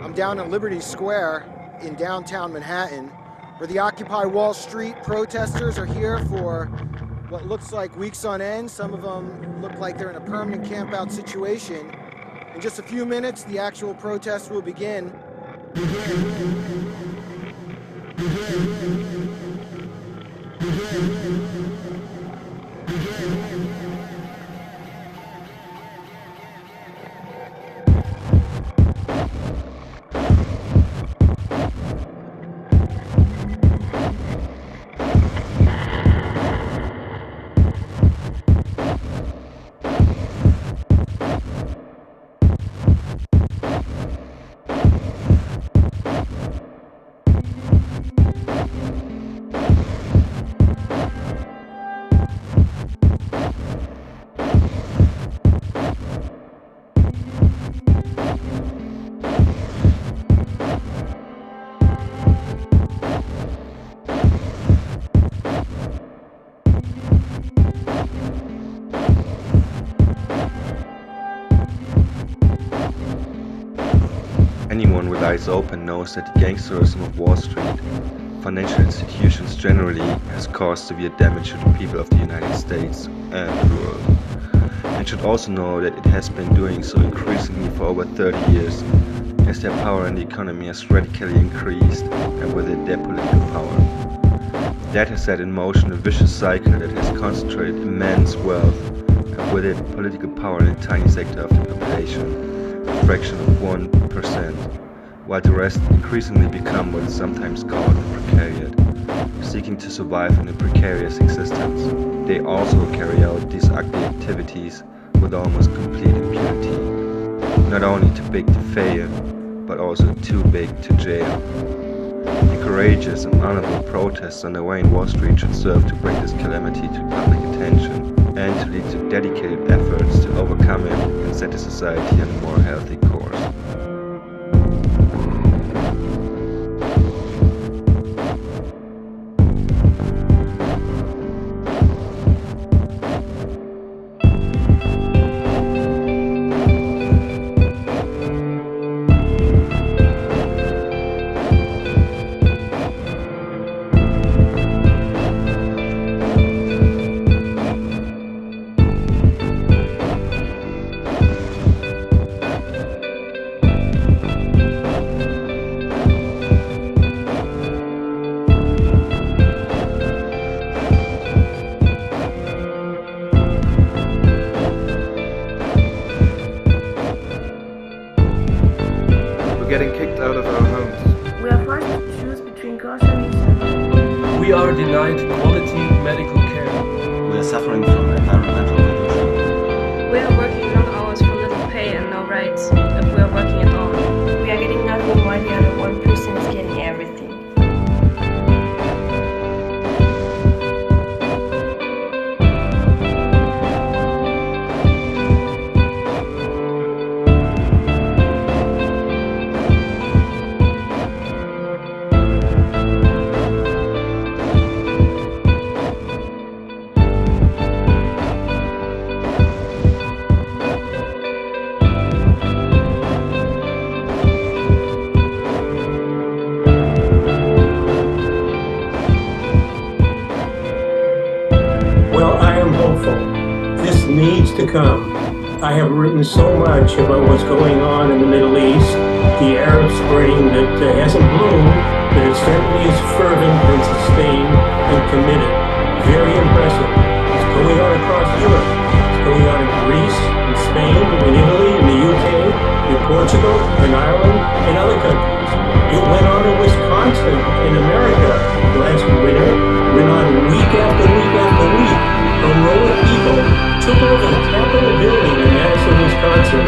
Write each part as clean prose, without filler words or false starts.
I'm down at Liberty Square in downtown Manhattan, where the Occupy Wall Street protesters are here for what looks like weeks on end. Some of them look like they're in a permanent camp-out situation. In just a few minutes, the actual protest will begin. Anyone with eyes open knows that the gangsterism of Wall Street, financial institutions generally, has caused severe damage to the people of the United States and the world. And should also know that it has been doing so increasingly for over 30 years, as their power in the economy has radically increased, and with it their political power. That has set in motion a vicious cycle that has concentrated immense wealth, and with it political power in a tiny sector of the population, a fraction of 1%, while the rest increasingly become what is sometimes called the precariat, seeking to survive in a precarious existence. They also carry out these ugly activities with almost complete impunity, not only too big to fail, but also too big to jail. The courageous and honorable protests underway in Wall Street should serve to bring this calamity to public attention and to lead to dedicated efforts to overcome it and set the society on a more healthy course. Getting kicked out of our homes. We are forced to choose between groceries and... We are denied quality medical care. We are suffering from environmental pollution. We are working long hours for little pay and no rights, if we are working at all. We are getting nothing while the other 1% is getting everything. This needs to come. I have written so much about what's going on in the Middle East, the Arab Spring that hasn't bloomed, but it certainly is fervent and sustained and committed. Very impressive. It's going on across Europe. It's going on in Greece, in Spain, in Italy, in the UK, in Portugal, in Ireland, and other countries. It went on in Wisconsin, in America, last winter. Went on week after week after week. Heroic people took over the Capitol building in Madison, Wisconsin.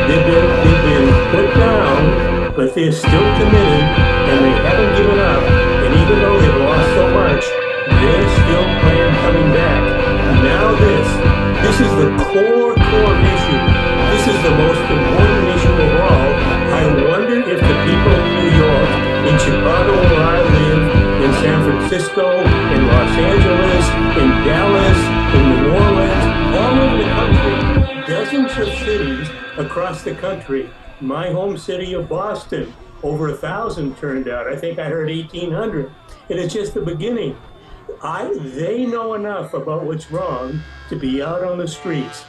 They've been put down, but they're still committed, and they haven't given up. And even though they've lost so much, they're still planning coming back. Now this is the core issue. This is the most important issue of all. I wonder if the people in New York, in Chicago where I live, in San Francisco, in Los Angeles, in Dallas, in New Orleans, all over the country, dozens of cities across the country My home city of Boston, over 1,000 turned out. I think I heard 1,800. And it's just the beginning. They know enough about what's wrong to be out on the streets.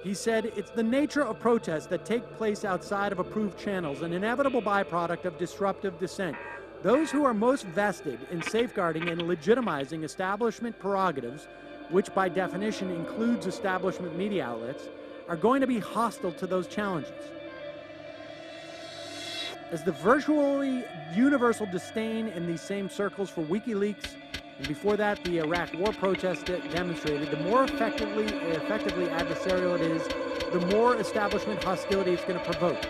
He said, "It's the nature of protests that take place outside of approved channels, an inevitable byproduct of disruptive dissent. Those who are most vested in safeguarding and legitimizing establishment prerogatives, which by definition includes establishment media outlets, are going to be hostile to those challenges." As the virtually universal disdain in these same circles for WikiLeaks, and before that the Iraq War protest demonstrated, the more effectively adversarial it is, the more establishment hostility it's going to provoke.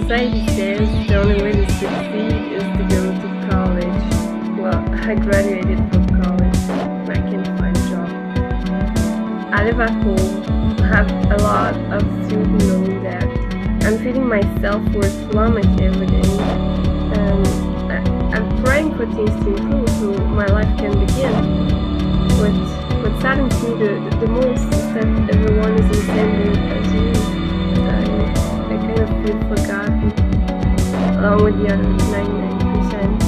Society says the only way to succeed is to go to college. Well, I graduated from college and I can't find a job. I live at home, I have a lot of student loan debt. I'm feeling my self-worth plummet every day. I'm praying for things to improve so my life can begin. What saddens me the most is that everyone is in the same boat as you. I kind of feel forgotten, along with the other 99%.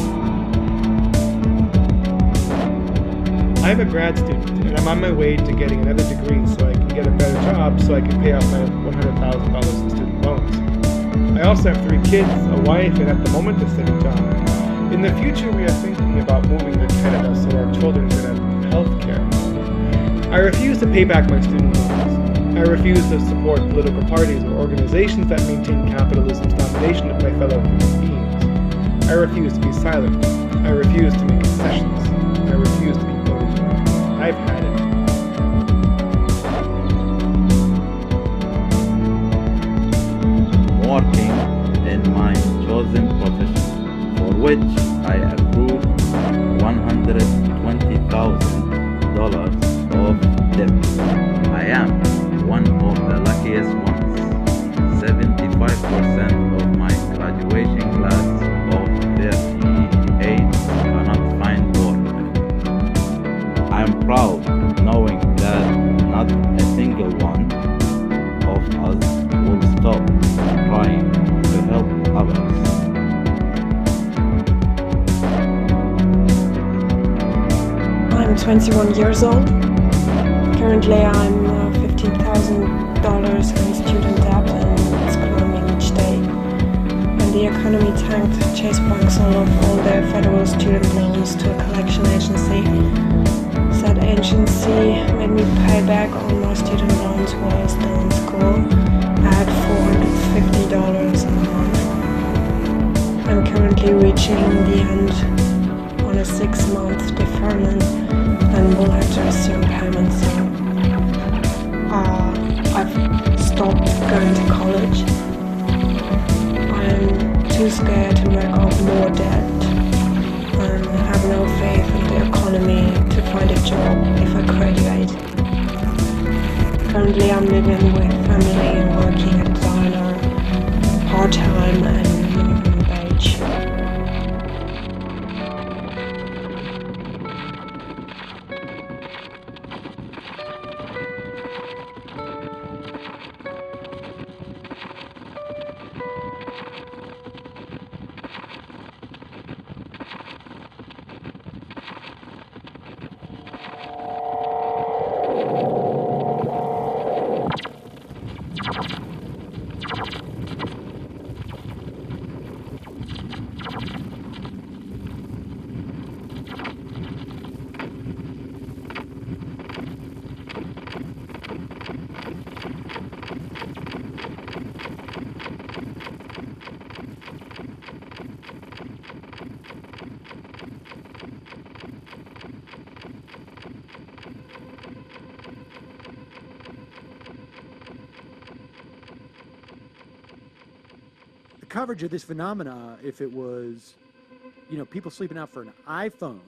I'm a grad student, and I'm on my way to getting another degree so I can get a better job so I can pay off my $100,000 in student loans. I also have 3 kids, a wife, and at the moment a steady job. In the future, we are thinking about moving to Canada so our children can have health care. I refuse to pay back my student loans. I refuse to support political parties or organizations that maintain capitalism's domination of my fellow human beings. I refuse to be silent. I refuse to make concessions. I refuse to be bullied. I've had it. Working in my chosen profession, for which I accrued $120,000 of debt. I am one of the luckiest ones. 75% of my graduation class of 38 cannot find work. I am proud knowing that not a single one of us will stop trying to help others. I'm 21 years old. Currently I'm $15,000 in student debt and it's climbing each day. When the economy tanked, Chase Bank sold off all their federal student loans to a collection agency. Said agency made me pay back all my student loans while I was still in school. I had $450 a month. I'm currently reaching the end on a 6-month deferment and will have to resume payments. I've stopped going to college. I'm too scared to make up more debt and have no faith in the economy to find a job if I graduate. Currently I'm living with family and working at a diner part-time and minimum wage. Coverage of this phenomena, if it was, people sleeping out for an iPhone,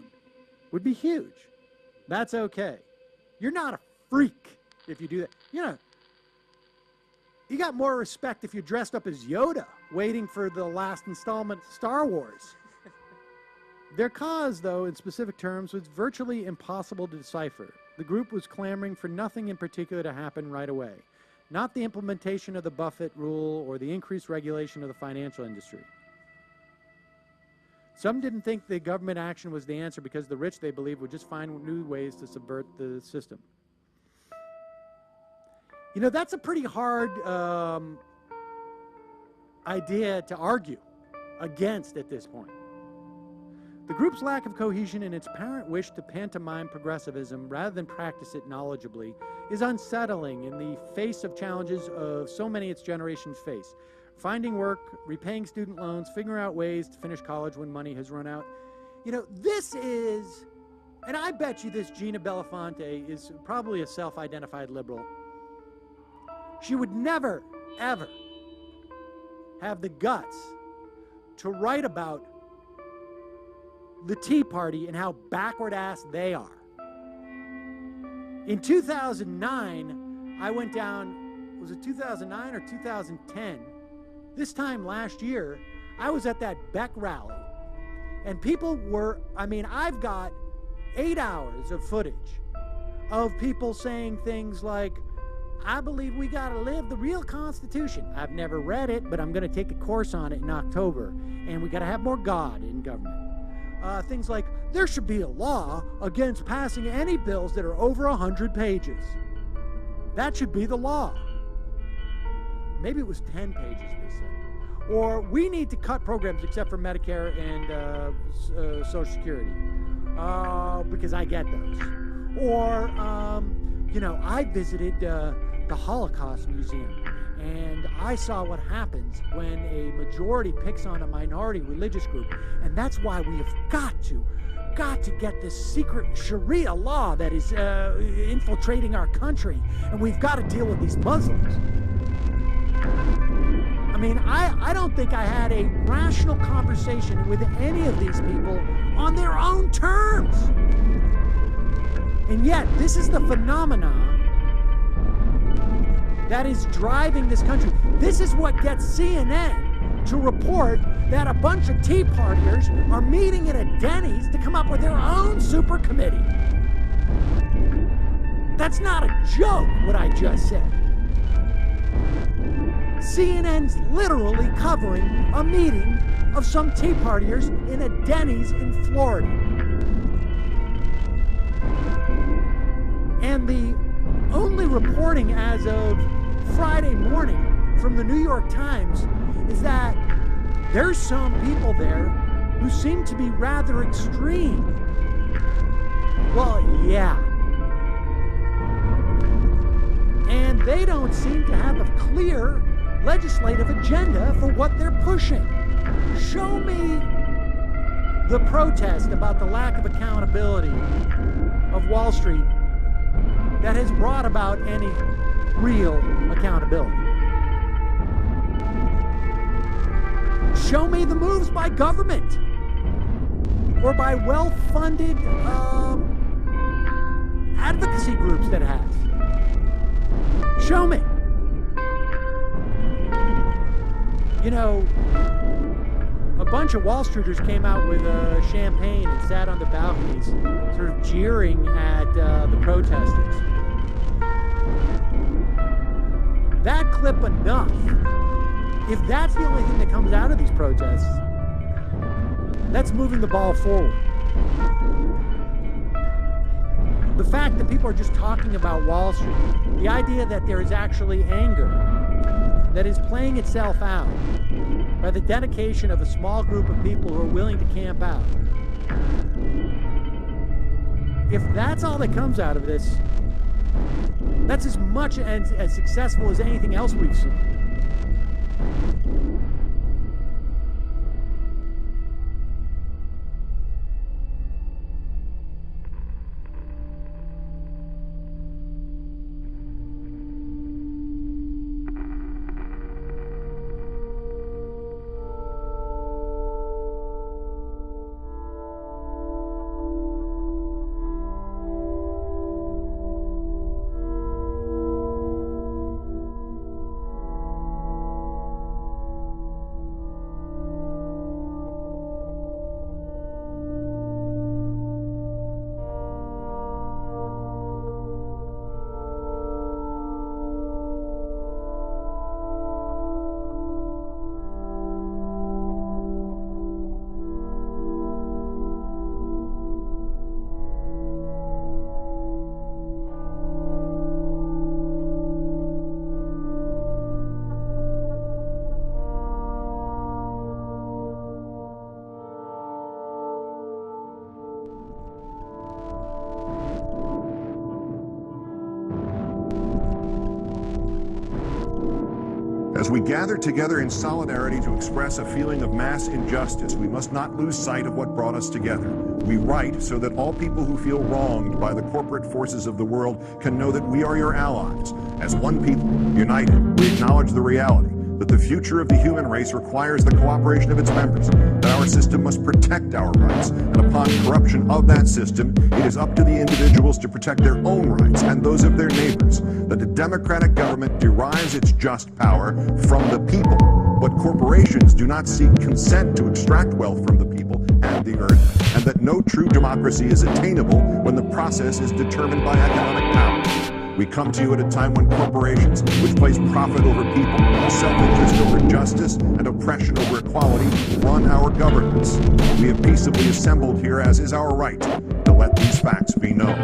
would be huge. That's okay. You're not a freak if you do that. You got more respect if you're dressed up as Yoda, waiting for the last installment of Star Wars. Their cause, though, in specific terms, was virtually impossible to decipher. The group was clamoring for nothing in particular to happen right away. Not the implementation of the Buffett rule or the increased regulation of the financial industry. Some didn't think the government action was the answer because the rich, they believed, would just find new ways to subvert the system. That's a pretty hard idea to argue against at this point. The group's lack of cohesion and its apparent wish to pantomime progressivism rather than practice it knowledgeably is unsettling in the face of challenges of so many its generations face. Finding work, repaying student loans, figuring out ways to finish college when money has run out. This is, and I bet you this Gina Belafonte is probably a self-identified liberal. She would never, ever have the guts to write about the Tea Party and how backward ass they are. In 2009, I went down, was it 2009 or 2010? This time last year, I was at that Beck rally. And people were, I've got 8 hours of footage of people saying things like, I believe we got to live the real Constitution. I've never read it, but I'm going to take a course on it in October. And we got to have more God in government. Things like, there should be a law against passing any bills that are over 100 pages. That should be the law. Maybe it was 10 pages, they said. Or, we need to cut programs except for Medicare and Social Security, because I get those. Or, I visited the Holocaust Museum, and I saw what happens when a majority picks on a minority religious group, and that's why we have got to get this secret Sharia law that is infiltrating our country, and we've got to deal with these Muslims. I don't think I had a rational conversation with any of these people on their own terms. And yet, this is the phenomenon that is driving this country. This is what gets CNN to report that a bunch of Tea Partiers are meeting at a Denny's to come up with their own super committee. That's not a joke, what I just said. CNN's literally covering a meeting of some Tea Partiers in a Denny's in Florida. And the only reporting as of Friday morning from the New York Times is that there's some people there who seem to be rather extreme. Well, yeah. And they don't seem to have a clear legislative agenda for what they're pushing. Show me the protest about the lack of accountability of Wall Street that has brought about any real accountability. Show me the moves by government or by well-funded advocacy groups that it has. Show me. You know, a bunch of Wall Streeters came out with champagne and sat on the balconies, sort of jeering at the protesters. That clip enough. If that's the only thing that comes out of these protests, that's moving the ball forward. The fact that people are just talking about Wall Street, the idea that there is actually anger that is playing itself out by the dedication of a small group of people who are willing to camp out. If that's all that comes out of this, that's as much and as successful as anything else we've seen. As we gather together in solidarity to express a feeling of mass injustice, we must not lose sight of what brought us together. We write so that all people who feel wronged by the corporate forces of the world can know that we are your allies. As one people, united, we acknowledge the reality that the future of the human race requires the cooperation of its members, that our system must protect our rights, and upon corruption of that system, it is up to the individuals to protect their own rights and those of their neighbors, that a democratic government derives its just power from the people, but corporations do not seek consent to extract wealth from the people and the earth, and that no true democracy is attainable when the process is determined by economic power. We come to you at a time when corporations, which place profit over people, self-interest over justice, and oppression over equality, run our governance. We have peaceably assembled here, as is our right, to let these facts be known.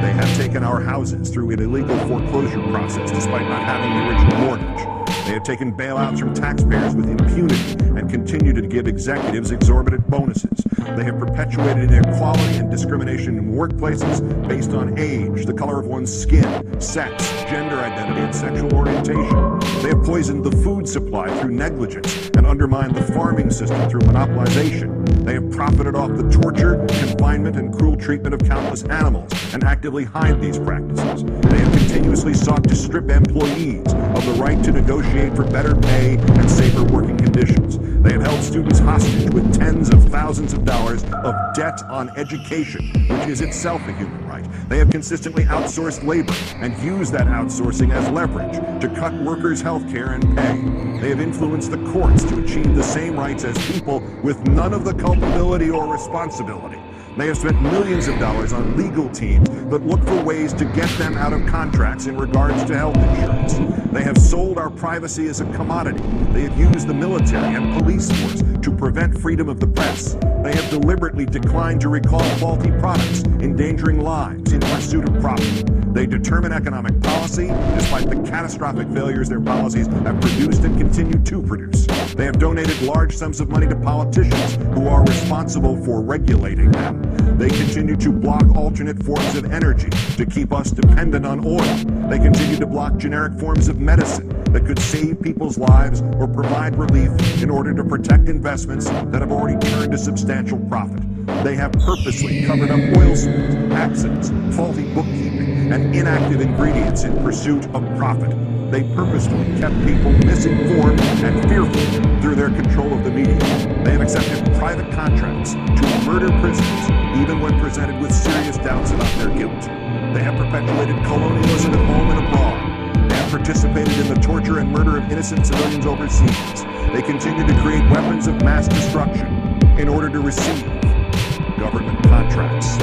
They have taken our houses through an illegal foreclosure process despite not having the original mortgage. They have taken bailouts from taxpayers with impunity and continue to give executives exorbitant bonuses. They have perpetuated inequality and discrimination in workplaces based on age, the color of one's skin, sex, gender identity, and sexual orientation. They have poisoned the food supply through negligence and undermined the farming system through monopolization. They have profited off the torture, confinement, and cruel treatment of countless animals and actively hide these practices. They have continuously sought to strip employees of the right to negotiate for better pay and safer working conditions. They have held students hostage with tens of thousands of dollars of debt on education, which is itself a human right. They have consistently outsourced labor and used that outsourcing as leverage to cut workers' health care and pay. They have influenced the courts to achieve the same rights as people with none of the culpability or responsibility. They have spent millions of dollars on legal teams that look for ways to get them out of contracts in regards to health insurance. They have sold our privacy as a commodity. They have used the military and police force to prevent freedom of the press. They have deliberately declined to recall faulty products, endangering lives in pursuit of profit. They determine economic policy despite the catastrophic failures their policies have produced and continue to produce. They have donated large sums of money to politicians who are responsible for regulating them. They continue to block alternate forms of energy to keep us dependent on oil. They continue to block generic forms of medicine that could save people's lives or provide relief in order to protect investments that have already turned a substantial profit. They have purposely covered up oil spills, accidents, faulty bookkeeping, and inactive ingredients in pursuit of profit. They purposefully kept people misinformed and fearful through their control of the media. They have accepted private contracts to murder prisoners, even when presented with serious doubts about their guilt. They have perpetuated colonialism at home and abroad. They have participated in the torture and murder of innocent civilians overseas. They continue to create weapons of mass destruction in order to receive government contracts.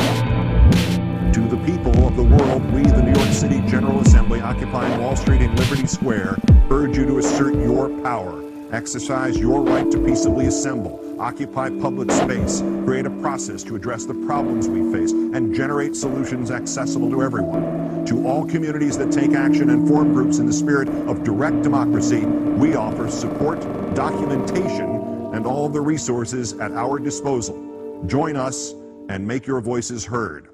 To the people of the world, we, the New York City General Assembly, occupying Wall Street and Liberty Square, urge you to assert your power, exercise your right to peaceably assemble, occupy public space, create a process to address the problems we face, and generate solutions accessible to everyone. To all communities that take action and form groups in the spirit of direct democracy, we offer support, documentation, and all the resources at our disposal. Join us and make your voices heard.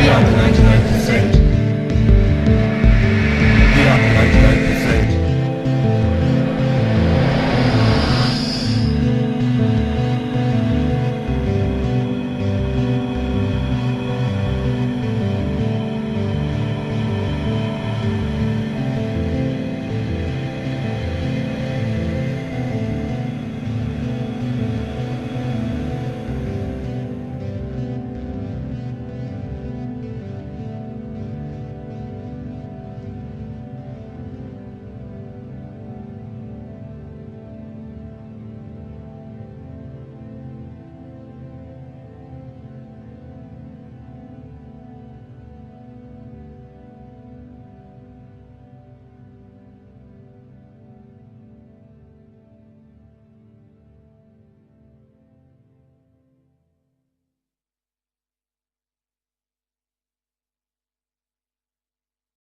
We are the 99%.